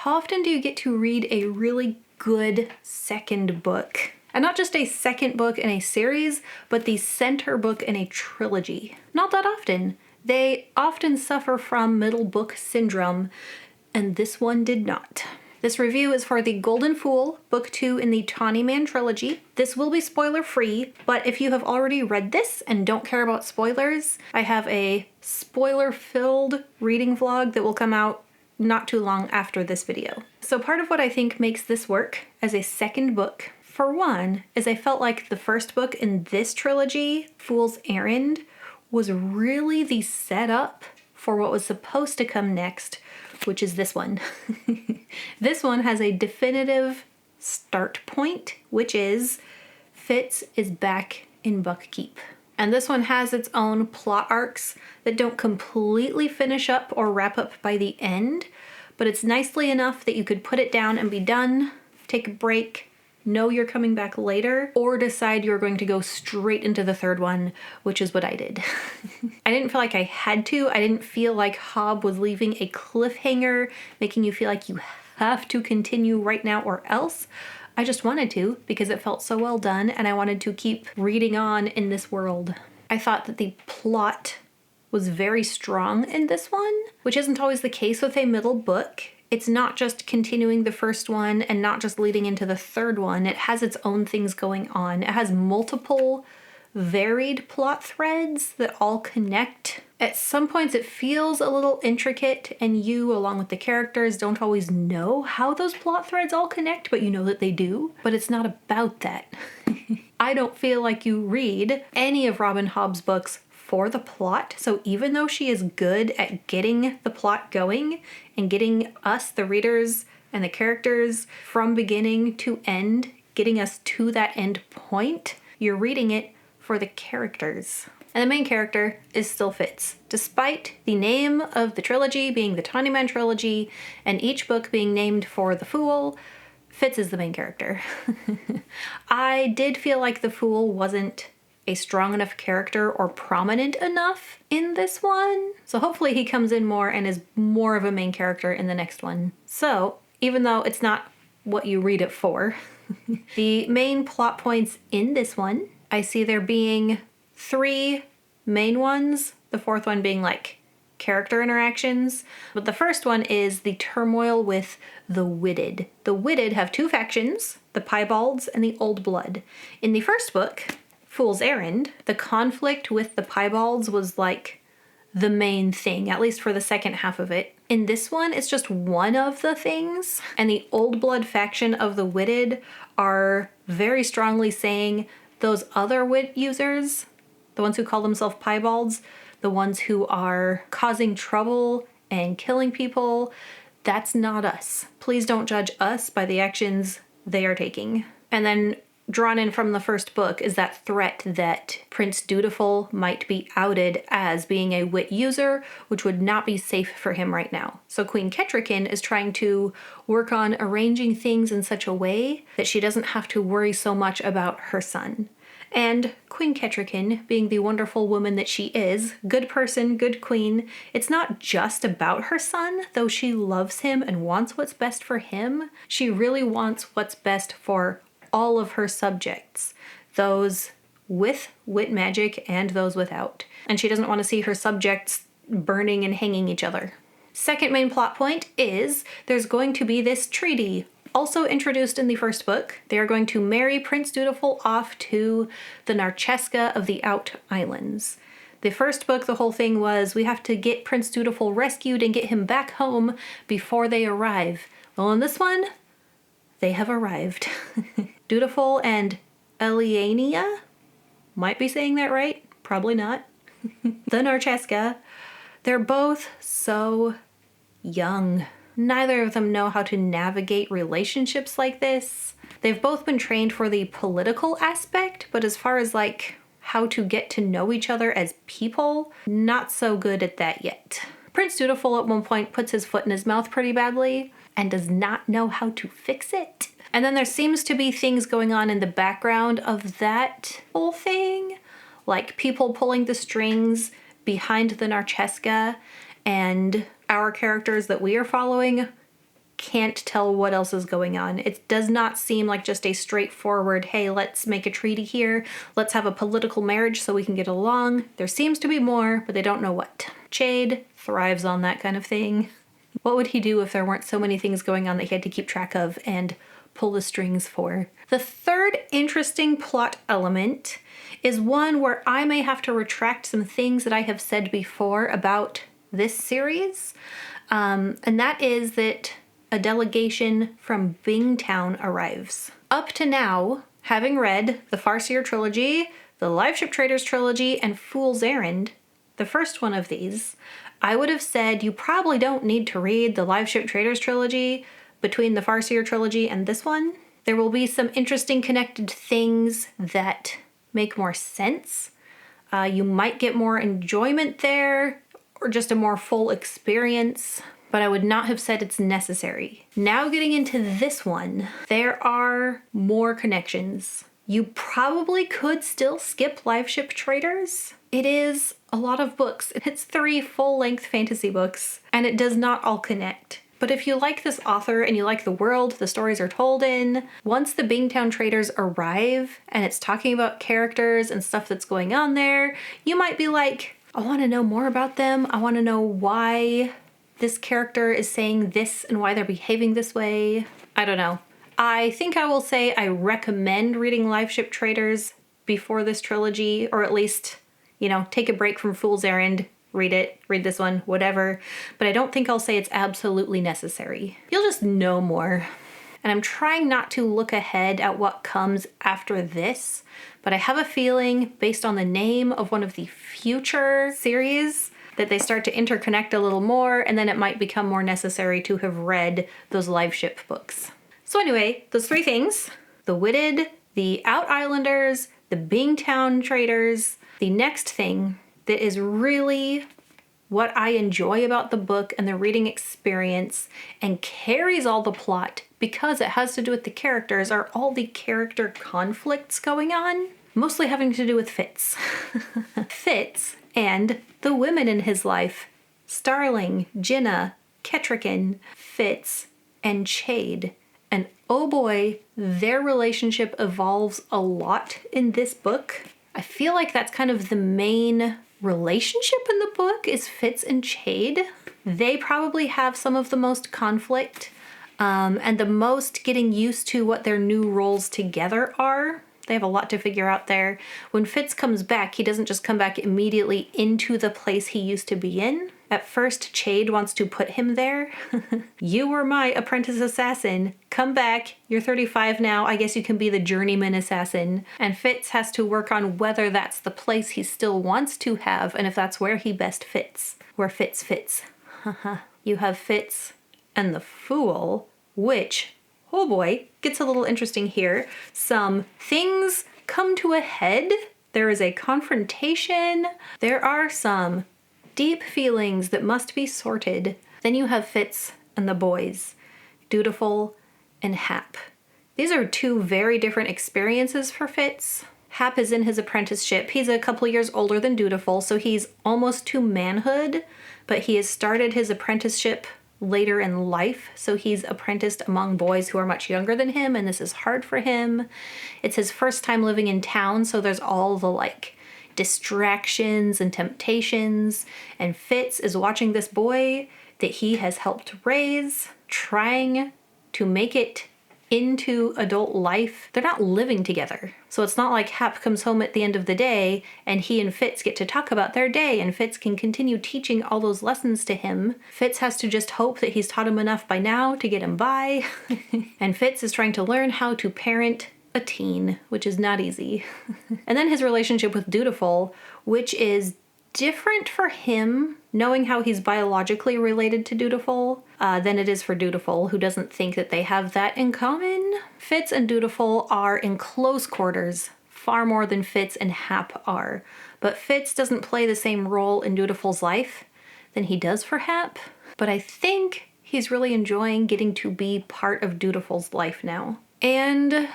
How often do you get to read a really good second book? And not just a second book in a series, but the center book in a trilogy. Not that often. They often suffer from middle book syndrome, and this one did not. This review is for The Golden Fool, Book 2 in the Tawny Man trilogy. This will be spoiler-free, but if you have already read this and don't care about spoilers, I have a spoiler-filled reading vlog that will come out not too long after this video. So part of what I think makes this work as a second book, for one, is I felt like the first book in this trilogy, Fool's Errand, was really the setup for what was supposed to come next, which is this one. This one has a definitive start point, which is Fitz is back in Buckkeep. And this one has its own plot arcs that don't completely finish up or wrap up by the end, but it's nicely enough that you could put it down and be done, take a break, know you're coming back later, or decide you're going to go straight into the third one, which is what I did. I didn't feel like I had to. I didn't feel like Hobb was leaving a cliffhanger, making you feel like you have to continue right now or else. I just wanted to because it felt so well done and I wanted to keep reading on in this world. I thought that the plot was very strong in this one, which isn't always the case with a middle book. It's not just continuing the first one and not just leading into the third one. It has its own things going on. It has multiple varied plot threads that all connect. At some points it feels a little intricate and you, along with the characters, don't always know how those plot threads all connect, but you know that they do. But it's not about that. I don't feel like you read any of Robin Hobb's books for the plot. So even though she is good at getting the plot going and getting us, the readers and the characters, from beginning to end, getting us to that end point, you're reading it for the characters. And the main character is still Fitz. Despite the name of the trilogy being the Tawny Man trilogy and each book being named for the Fool, Fitz is the main character. I did feel like the Fool wasn't a strong enough character or prominent enough in this one. So hopefully he comes in more and is more of a main character in the next one. So even though it's not what you read it for, the main plot points in this one, I see there being 3 main ones, the fourth one being like character interactions. But the first one is the turmoil with the Witted. The Witted have 2 factions, the Piebalds and the Old Blood. In the first book, Fool's Errand, the conflict with the Piebalds was like the main thing, at least for the second half of it. In this one, it's just one of the things, and the Old Blood faction of the Witted are very strongly saying those other wit users, the ones who call themselves Piebalds, the ones who are causing trouble and killing people, that's not us. Please don't judge us by the actions they are taking. And then drawn in from the first book is that threat that Prince Dutiful might be outed as being a wit user, which would not be safe for him right now. So Queen Ketrikin is trying to work on arranging things in such a way that she doesn't have to worry so much about her son. And Queen Ketrikin, being the wonderful woman that she is, good person, good queen, it's not just about her son, though she loves him and wants what's best for him. She really wants what's best for all of her subjects, those with wit magic and those without. And she doesn't want to see her subjects burning and hanging each other. Second main plot point is there's going to be this treaty, also introduced in the first book. They are going to marry Prince Dutiful off to the Narcheska of the Out Islands. The first book, the whole thing was we have to get Prince Dutiful rescued and get him back home before they arrive. Well, in this one, they have arrived. Dutiful and Eliania, might be saying that right, probably not. The Narcheska, they're both so young. Neither of them know how to navigate relationships like this. They've both been trained for the political aspect, but as far as like how to get to know each other as people, not so good at that yet. Prince Dutiful at one point puts his foot in his mouth pretty badly and does not know how to fix it. And then there seems to be things going on in the background of that whole thing, like people pulling the strings behind the Narcheska, and our characters that we are following can't tell what else is going on. It does not seem like just a straightforward, hey, let's make a treaty here. Let's have a political marriage so we can get along. There seems to be more, but they don't know what. Chade thrives on that kind of thing. What would he do if there weren't so many things going on that he had to keep track of and pull the strings for? The third interesting plot element is one where I may have to retract some things that I have said before about this series. And that is that a delegation from Bingtown arrives. Up to now, having read the Farseer trilogy, the Liveship Traders trilogy, and Fool's Errand, the first one of these, I would have said you probably don't need to read the Liveship Traders trilogy between the Farseer trilogy and this one. There will be some interesting connected things that make more sense. You might get more enjoyment there, or just a more full experience, but I would not have said it's necessary. Now getting into this one, there are more connections. You probably could still skip Liveship Traders. It is a lot of books. It's 3 full-length fantasy books, and it does not all connect. But if you like this author and you like the world the stories are told in, once the Bingtown Traders arrive and it's talking about characters and stuff that's going on there, you might be like, I want to know more about them. I want to know why this character is saying this and why they're behaving this way. I don't know. I think I will say I recommend reading Liveship Traders before this trilogy, or at least, take a break from Fool's Errand, read it, read this one, whatever. But I don't think I'll say it's absolutely necessary. You'll just know more. And I'm trying not to look ahead at what comes after this, but I have a feeling, based on the name of one of the future series, that they start to interconnect a little more, and then it might become more necessary to have read those Liveship books. So anyway, those 3 things, the Witted, the Out Islanders, the Bingtown Traders. The next thing that is really what I enjoy about the book and the reading experience and carries all the plot because it has to do with the characters are all the character conflicts going on, mostly having to do with Fitz. Fitz and the women in his life, Starling, Jinna, Ketrican, Fitz, and Chade. And oh boy, their relationship evolves a lot in this book. I feel like that's kind of the main relationship in the book is Fitz and Chade. They probably have some of the most conflict and the most getting used to what their new roles together are. They have a lot to figure out there. When Fitz comes back, he doesn't just come back immediately into the place he used to be in. At first, Chade wants to put him there. You were my apprentice assassin. Come back. You're 35 now. I guess you can be the journeyman assassin. And Fitz has to work on whether that's the place he still wants to have and if that's where he best fits. Where Fitz fits. You have Fitz and the Fool, which, oh boy, gets a little interesting here. Some things come to a head. There is a confrontation. There are some deep feelings that must be sorted. Then you have Fitz and the boys, Dutiful and Hap. These are 2 very different experiences for Fitz. Hap is in his apprenticeship. He's a couple years older than Dutiful, so he's almost to manhood, but he has started his apprenticeship later in life, so he's apprenticed among boys who are much younger than him, and this is hard for him. It's his first time living in town, so there's all the distractions and temptations, and Fitz is watching this boy that he has helped raise, trying to make it into adult life. They're not living together, so it's not like Hap comes home at the end of the day and he and Fitz get to talk about their day and Fitz can continue teaching all those lessons to him. Fitz has to just hope that he's taught him enough by now to get him by. And Fitz is trying to learn how to parent a teen, which is not easy. And then his relationship with Dutiful, which is different for him, knowing how he's biologically related to Dutiful, than it is for Dutiful, who doesn't think that they have that in common. Fitz and Dutiful are in close quarters, far more than Fitz and Hap are. But Fitz doesn't play the same role in Dutiful's life than he does for Hap. But I think he's really enjoying getting to be part of Dutiful's life now. And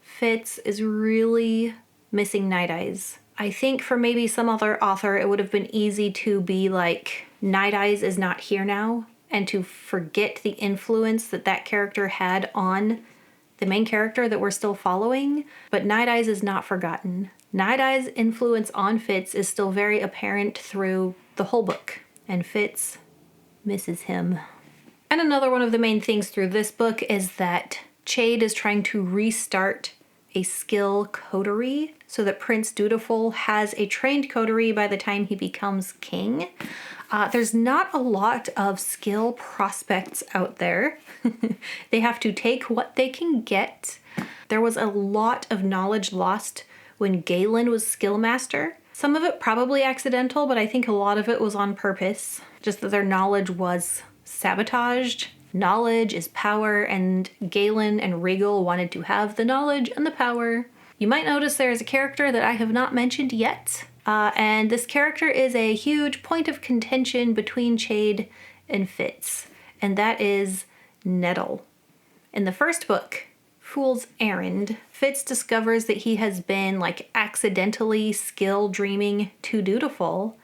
Fitz is really missing Night Eyes. I think for maybe some other author, it would have been easy to be like, Night Eyes is not here now, and to forget the influence that that character had on the main character that we're still following. But Night Eyes is not forgotten. Night Eyes' influence on Fitz is still very apparent through the whole book, and Fitz misses him. And another one of the main things through this book is that Chade is trying to restart a skill coterie so that Prince Dutiful has a trained coterie by the time he becomes king. There's not a lot of skill prospects out there. They have to take what they can get. There was a lot of knowledge lost when Galen was skill master. Some of it probably accidental, but I think a lot of it was on purpose. Just that their knowledge was sabotaged. Knowledge is power, and Galen and Regal wanted to have the knowledge and the power. You might notice there is a character that I have not mentioned yet, and this character is a huge point of contention between Chade and Fitz, and that is Nettle. In the first book, Fool's Errand, Fitz discovers that he has been accidentally skill dreaming to Dutiful,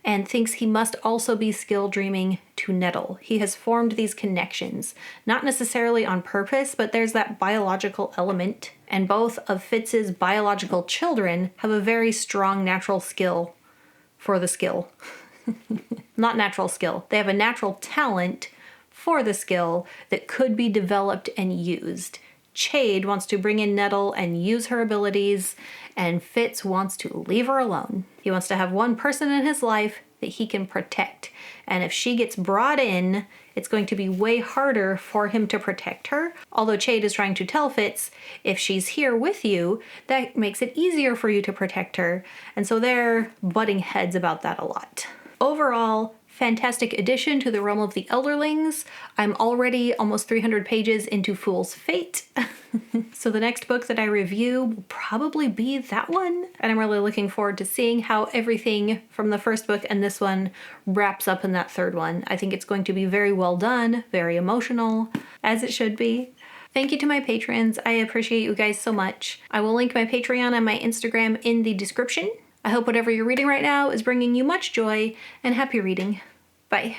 and thinks he must also be skill dreaming to Nettle. He has formed these connections, not necessarily on purpose, but there's that biological element, and both of Fitz's biological children have a very strong natural skill for the skill. Not natural skill. They have a natural talent for the skill that could be developed and used. Chade wants to bring in Nettle and use her abilities, and Fitz wants to leave her alone. He wants to have one person in his life that he can protect, and if she gets brought in, it's going to be way harder for him to protect her. Although Chade is trying to tell Fitz, if she's here with you, that makes it easier for you to protect her, and so they're butting heads about that a lot. Overall, fantastic addition to the realm of the Elderlings. I'm already almost 300 pages into Fool's Fate. So the next book that I review will probably be that one. And I'm really looking forward to seeing how everything from the first book and this one wraps up in that third one. I think it's going to be very well done, very emotional, as it should be. Thank you to my patrons. I appreciate you guys so much. I will link my Patreon and my Instagram in the description. I hope whatever you're reading right now is bringing you much joy, and happy reading. Bye.